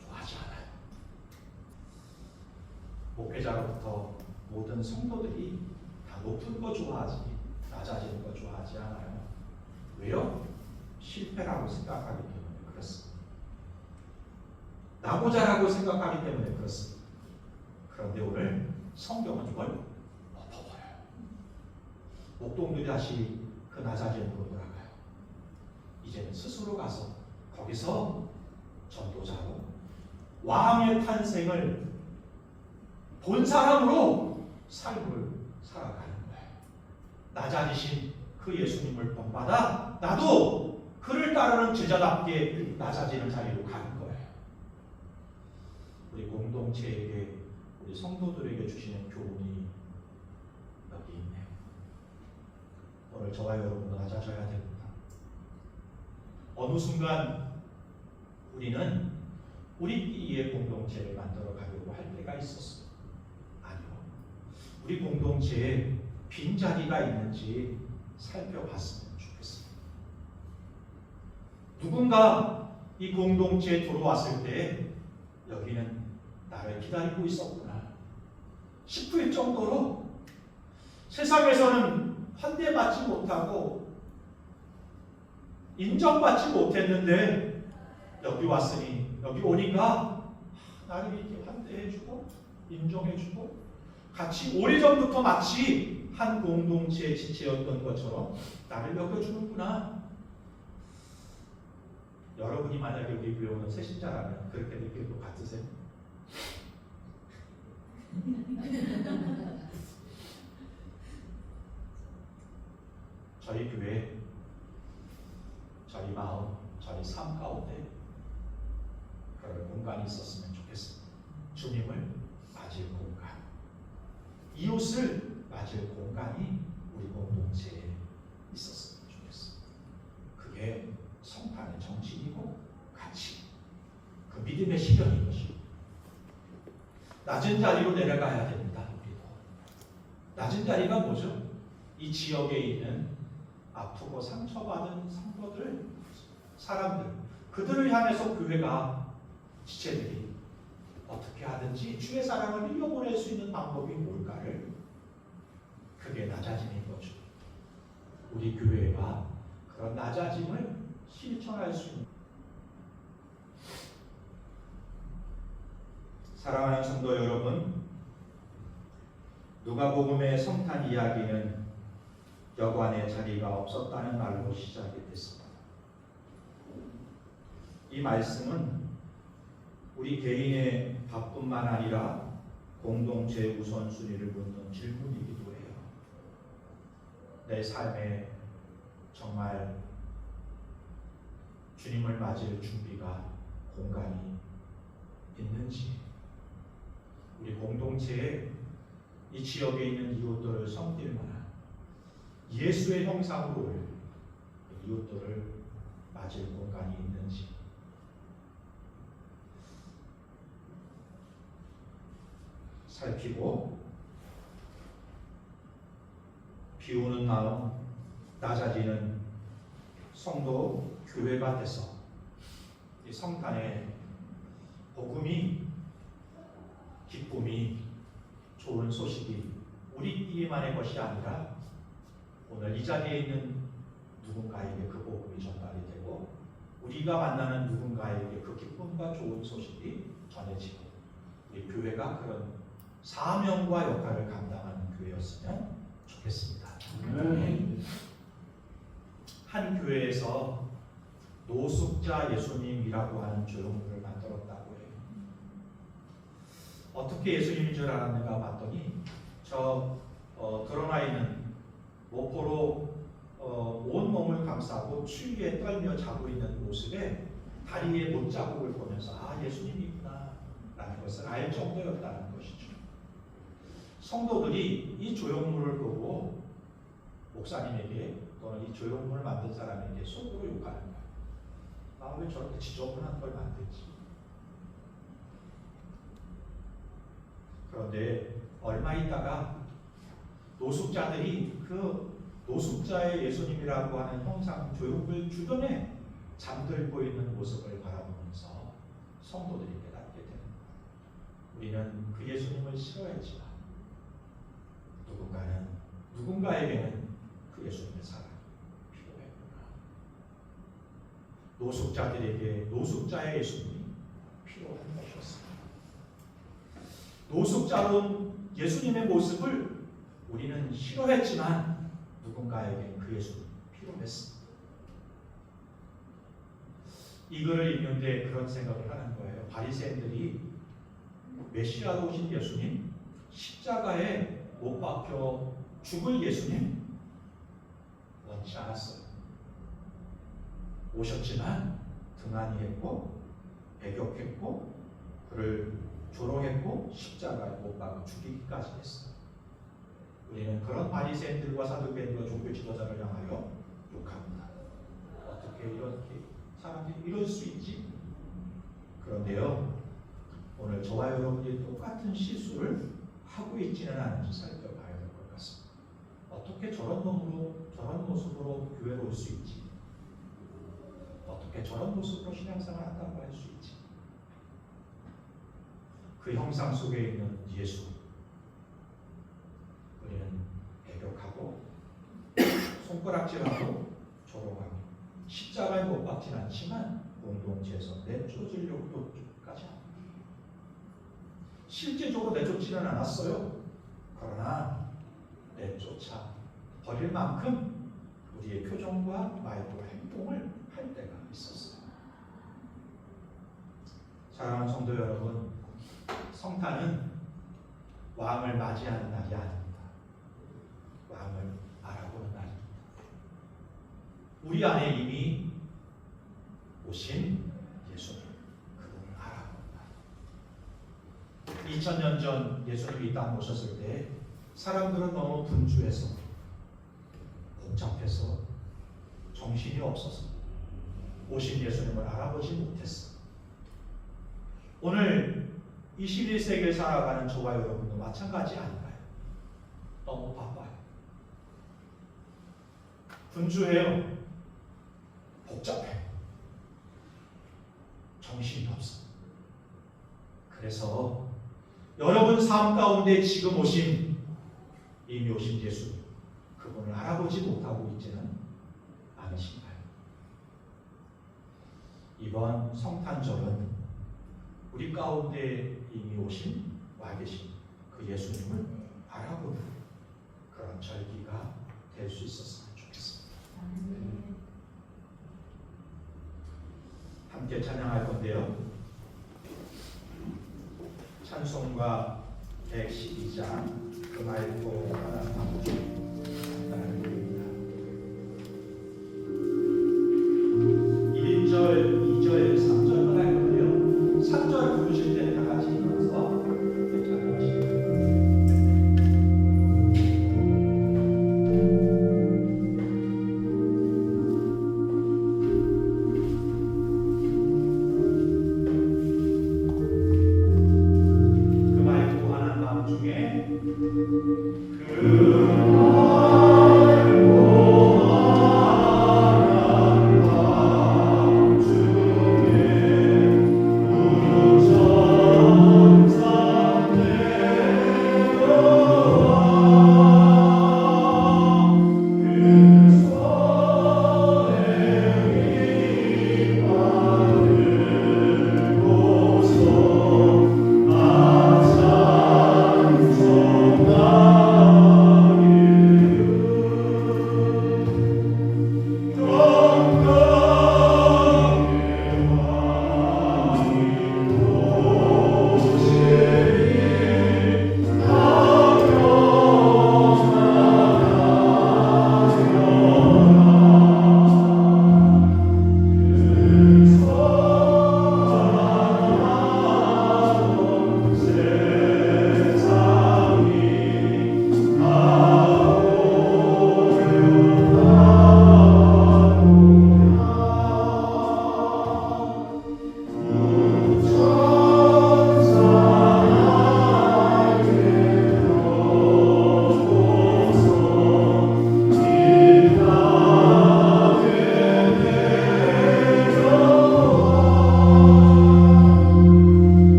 좋아하지 않아요. 목회자로부터 모든 성도들이 다 높은 거 좋아하지, 낮아지는 거 좋아하지 않아요. 왜요? 실패라고 생각하기 때문에 그렇습니다. 나보자라고 생각하기 때문에 그렇습니다. 그런데 오늘 성경은 이걸 엎어버려요. 목동들이 다시 그 낮아짐으로 돌아가요. 이제는 스스로 가서 거기서 전도자로 왕의 탄생을 본 사람으로 삶을 살아가는 거예요. 낮아지신 그 예수님을 본받아 나도 그를 따르는 제자답게 낮아지는 자리로 가는 거예요. 우리 공동체에게, 우리 성도들에게 주시는 교훈이 여기 있네요. 오늘 저와 여러분도 낮아져야 됩니다. 어느 순간 우리는 우리끼리의 공동체를 만들어 가려고 할 때가 있었어요. 아니요. 우리 공동체에 빈자리가 있는지 살펴봤으면 좋겠습니다. 누군가 이 공동체에 들어왔을 때 여기는 나를 기다리고 있었구나 싶을 정도로 세상에서는 환대받지 못하고 인정받지 못했는데 여기 왔으니, 여기 오니까 나를 이렇게 환대해주고 인정해주고 같이 오래전부터 마치 한 공동체의 지체였던 것처럼 나를 여겨주는구나. 여러분이 만약에 우리 교회 오는 새신자라면 그렇게 느낄 것 같으세요? 저희 교회 저와의 삶 가운데 그런 공간이 있었으면 좋겠습니다. 주님을 맞을 공간, 이웃을 맞을 공간이 우리 공동체에 있었으면 좋겠습니다. 그게 성탄의 정신이고 가치, 그 믿음의 실현인 것입니다. 낮은 자리로 내려가야 됩니다. 우리도. 낮은 자리가 뭐죠? 이 지역에 있는 아프고 상처받은 성도들, 사람들, 그들을 향해서 교회가, 지체들이 어떻게 하든지 주의 사랑을 흘려보낼 수 있는 방법이 뭘까를, 그게 낮아짐인 거죠. 우리 교회가 그런 낮아짐을 실천할 수 있는, 사랑하는 성도 여러분, 누가복음의 성탄 이야기는 여관의 자리가 없었다는 말로 시작이 됐습니다. 이 말씀은 우리 개인의 바뿐만 아니라 공동체의 우선순위를 묻는 질문이기도 해요. 내 삶에 정말 주님을 맞을 준비가, 공간이 있는지, 우리 공동체에 이 지역에 있는 이웃들을 섬길 만한 예수의 형상으로 올 이웃들을 맞을 공간이 있는지, 살피고 비우는 마음, 낮아지는 성도 교회가 돼서 이 성탄의 복음이, 기쁨이, 좋은 소식이 우리끼리만의 것이 아니라 오늘 이 자리에 있는 누군가에게 그 복음이 전달이 되고 우리가 만나는 누군가에게 그 기쁨과 좋은 소식이 전해지고 우리 교회가 그런 사명과 역할을 감당하는 교회였으면 좋겠습니다. 한 교회에서 노숙자 예수님이라고 하는 조형물을 만들었다고 해요. 어떻게 예수님인 줄 알았는가 봤더니 드러나 있는 모포로 온 몸을 감싸고 추위에 떨며 자고 있는 모습에 다리에 못자국을 보면서 아, 예수님이구나 라는 것을 알 정도였다는 것이죠. 성도들이 이 조형물을 보고 목사님에게 또는 이 조형물을 만든 사람에게 속으로 욕하는 거예요. 아, 왜 저렇게 지저분한 걸 만들지? 그런데 얼마 있다가 노숙자들이 그 노숙자의 예수님이라고 하는 형상 조형물 주변에 잠들고 있는 모습을 바라보면서 성도들이 깨닫게 되는 거예요. 우리는 그 예수님을 싫어했지만 누군가에게는 그 예수님의 사랑이 필요했구나. 노숙자들에게 노숙자의 예수님이 필요한 것이었습니다. 노숙자로운 예수님의 모습을 우리는 싫어했지만 누군가에게 그 예수님이 필요했습니다. 이 글을 읽는데 그런 생각을 하는 거예요. 바리새인들이 메시아로 오신 예수님, 십자가에 못 박혀 죽을 예수님 원치 않았어요. 오셨지만 등한히했고 배격했고 그를 조롱했고 십자가에 못 박아 죽이기까지 했어요. 우리는 그런 바리새인들과 사두개인들과 종교 지도자를 향하여 욕합니다. 어떻게 이렇게 사람들이 이럴 수 있지? 그런데요, 오늘 저와 여러분이 똑같은 실수를 하고 있지는 않은지 살펴봐야 될 것 같습니다. 어떻게 저런 모습으로 교회에 올 수 있지? 어떻게 저런 모습으로 신앙생활 한다고 할 수 있지? 그 형상 속에 있는 예수, 우리는 배격하고 손가락질하고 조롱하고 십자가에 못 박진 않지만 공동체에서 내쫓으려고까지 합니다. 실제적으로 내쫓지는 않았어요. 그러나 내쫓아 버릴 만큼 우리의 표정과 말과 행동을 할 때가 있었어요. 사랑하는 성도 여러분, 성탄은 왕을 맞이하는 날이 아닙니다. 왕을 알아보는 날입니다. 우리 안에 이미 오신 예수님, 그분을 알아본다. 2000년 전 예수님이 이 땅 오셨을 때 사람들은 너무 분주해서 복잡해서 정신이 없어서 오신 예수님을 알아보지 못했어. 오늘 21세기를 살아가는 저와 여러분도 마찬가지 아닌가요? 너무 바빠요. 분주해요. 복잡해요. 정신이 없어. 그래서 여러분 삶 가운데 지금 이미 오신 예수, 그분을 알아보지 못하고 있지는 않으신가요? 이번 성탄절은 우리 가운데 이미 와 계신 그 예수님을 알아보는 그런 절기가 될 수 있었으면 좋겠습니다. 함께 찬양할 건데요. 찬송가 112장 그 맑고 환한 밤 중 간단한 노래입니다. 1절, 2절, 3절만 할 건데요. 3절 부르실 때 다 같이 일어나서 찬양하시죠. 그 맑고 환한 밤 중에 그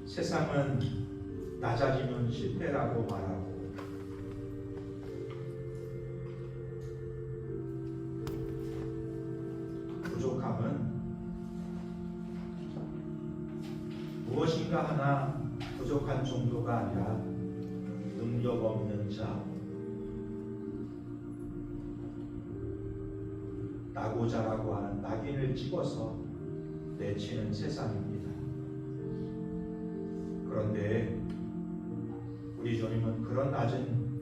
세상은 낮아지면 실패라고 말하고 부족함은 무엇인가 하나 부족한 정도가 아니라 능력 없는 자, 나고자라고 하는 낙인을 찍어서 내치는 세상입니다. 그런데 우리 주님은 그런 낮은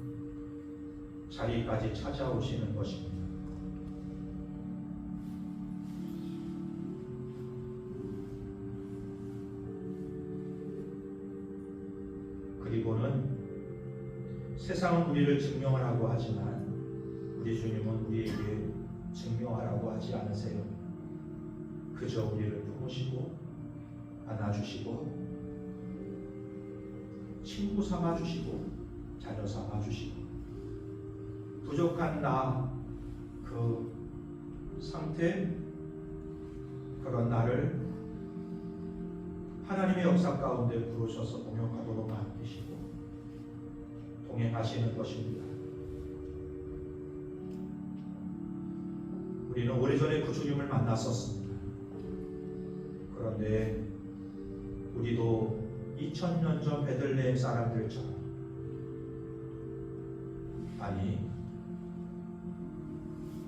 자리까지 찾아오시는 것입니다. 그리고는 세상은 우리를 증명하라고 하지만 우리 주님은 우리에게 증명하라고 하지 않으세요. 그저 우리를 품으시고 안아주시고 친구 삼아주시고 자녀 삼아주시고 부족한 나 그 상태 그런 나를 하나님의 역사 가운데 부르셔서 동역하도록 맡기시고 동행하시는 것입니다. 우리는 오래전에 그 주님을 만났었습니다. 그런데 우리도 2000년 전 베들레헴 사람들처럼 아니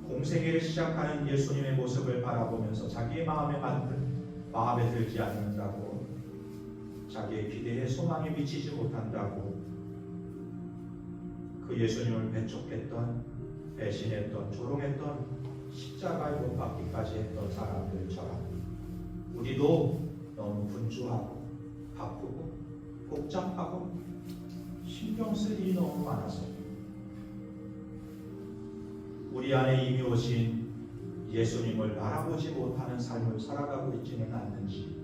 공생애를 시작하는 예수님의 모습을 바라보면서 자기의 마음에 들지 않는다고 자기의 기대에 소망에 미치지 못한다고 그 예수님을 배척했던 배신했던 조롱했던 십자가에 못 박기까지 했던 사람들처럼 우리도 너무 분주하고 바쁘고 복잡하고 신경 쓸 일이 너무 많아서 우리 안에 이미 오신 예수님을 바라보지 못하는 삶을 살아가고 있지는 않는지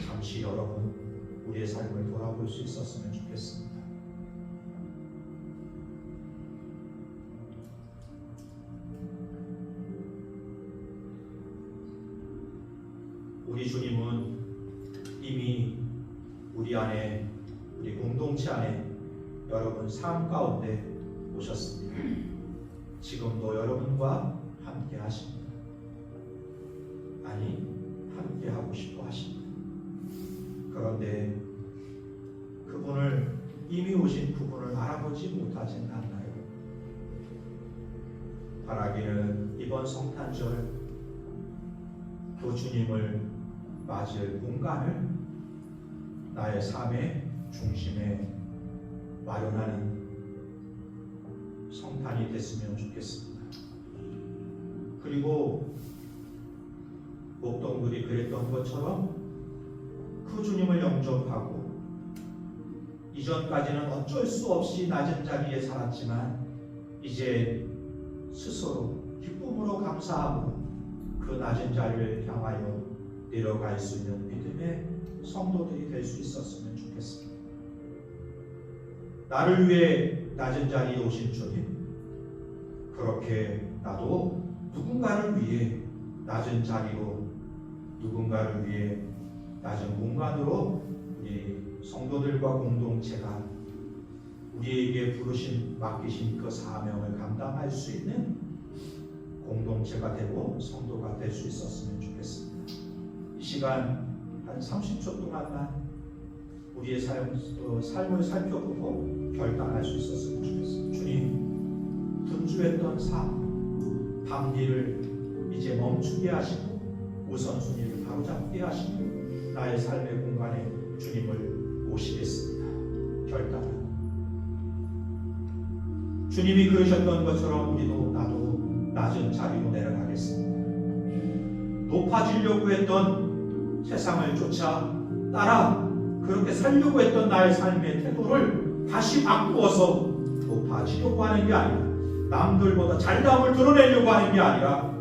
잠시 여러분 우리의 삶을 돌아볼 수 있었으면 좋겠습니다. 우리 주님은 이미 우리 안에 우리 공동체 안에 여러분 삶 가운데 오셨습니다. 지금도 여러분과 함께 하십니다. 아니 함께 하고 싶어 하십니다. 그런데 그분을 이미 오신 그분을 알아보지 못하지는 않나요? 바라기는 이번 성탄절 그 주님을 맞을 공간을 나의 삶의 중심에 마련하는 성탄이 됐으면 좋겠습니다. 그리고 목동들이 그랬던 것처럼 그 주님을 영접하고 이전까지는 어쩔 수 없이 낮은 자리에 살았지만 이제 스스로 기쁨으로 감사하고 그 낮은 자리를 향하여 내려갈 수 있는 믿음의 성도들이 될 수 있었으면 좋겠습니다. 나를 위해 낮은 자리에 오신 주님, 그렇게 나도 누군가를 위해 낮은 자리로 누군가를 위해 낮은 공간으로 우리 성도들과 공동체가 우리에게 부르신 맡기신 그 사명을 감당할 수 있는 공동체가 되고 성도가 될 수 있었으면 좋겠습니다. 이 시간 한 30초 동안만 우리의 삶을 살펴보고 결단할 수 있었으면 좋겠습니다. 주님, 분주했던 삶, 밤일을 이제 멈추게 하시고 우선순위를 바로잡게 하시고 나의 삶의 공간에 주님을 모시겠습니다. 결단합니다. 주님이 그러셨던 것처럼 우리도 나도 낮은 자리로 내려가겠습니다. 높아지려고 했던 세상을 쫓아 따라 그렇게 살려고 했던 나의 삶의 태도를 다시 바꾸어서 높아지려고 하는 게 아니라 남들보다 잘남을 드러내려고 하는 게 아니라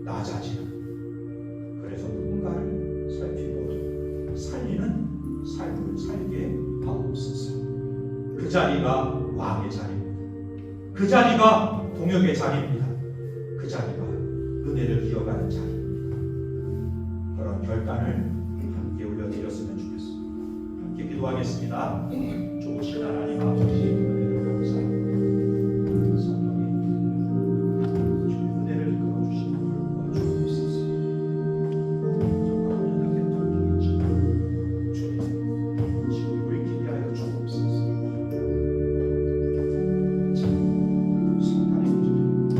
낮아지는, 그래서 누군가를 살피고 살리는 삶을 살게 하옵소서. 그 자리가 왕의 자리입니다. 그 자리가 동역의 자리입니다. 그 그 자리가 은혜를 이어가는 자리, 그런 결단을 함께 올려드렸으면 좋겠습니다. 함께 기도하겠습니다. 좋으신 하나님 아버지, 은혜를 감사합니다. 성령님, 주의 은혜를 이끌어 주시는 걸 도와주옵소서. 정말 연약했던 주님, 지금 울기게 하여 주옵소서. 성탄의 기적,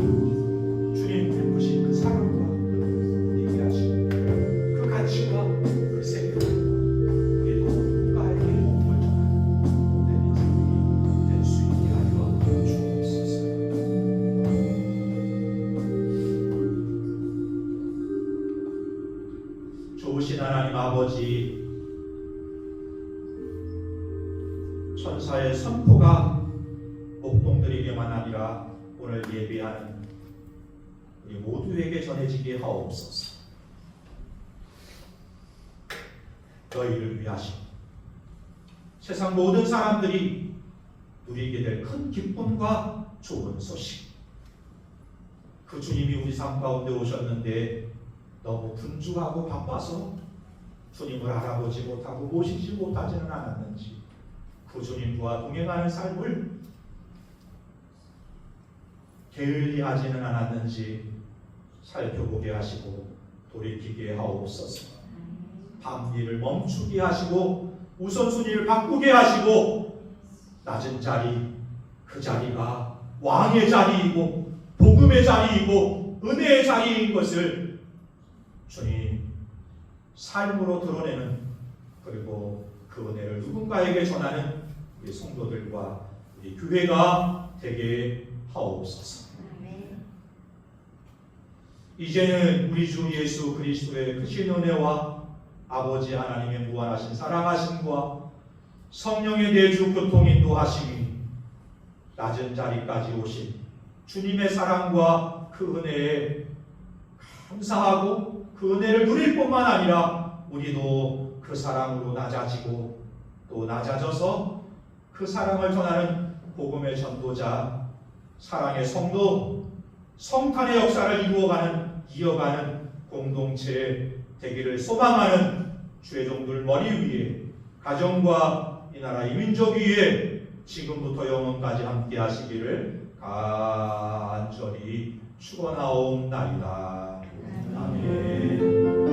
주님 베푸신 그 사랑과 우리에게 하신 그 가치와 그 세계, 우리도 누군가에게 복음을 전하는 모델 인생이 될 수 있게 하여 주옵소서. 좋으신 하나님 아버지, 천사의 선포가 목동들에게만 아니라 오늘 예배하는 우리 모두에게 전해지게 하옵소서. 너희를 위하시고 세상 모든 사람들이 누리게 될 큰 기쁨과 좋은 소식, 그 주님이 우리 삶 가운데 오셨는데 너무 분주하고 바빠서 주님을 알아보지 못하고 모시지 못하지는 않았는지, 그 주님과 동행하는 삶을 게을리하지는 않았는지 살펴보게 하시고 돌이키게 하옵소서. 밤일을 멈추게 하시고 우선순위를 바꾸게 하시고 낮은 자리, 그 자리가 왕의 자리이고 복음의 자리이고 은혜의 자리인 것을 주님 삶으로 드러내는, 그리고 그 은혜를 누군가에게 전하는 우리 성도들과 우리 교회가 되게 하옵소서. 이제는 우리 주 예수 그리스도의 크신 은혜와 아버지 하나님의 무한하신 사랑하심과 성령의 내주 교통 인도하심이 낮은 자리까지 오신 주님의 사랑과 그 은혜에 감사하고 그 은혜를 누릴 뿐만 아니라 우리도 그 사랑으로 낮아지고 또 낮아져서 그 사랑을 전하는 복음의 전도자, 사랑의 성도, 성탄의 역사를 이어가는 공동체 되기를 소망하는 주의 종들 머리 위에, 가정과 이 나라 이 민족 위에 지금부터 영원까지 함께 하시기를 간절히 축원하옵나이다. 아멘.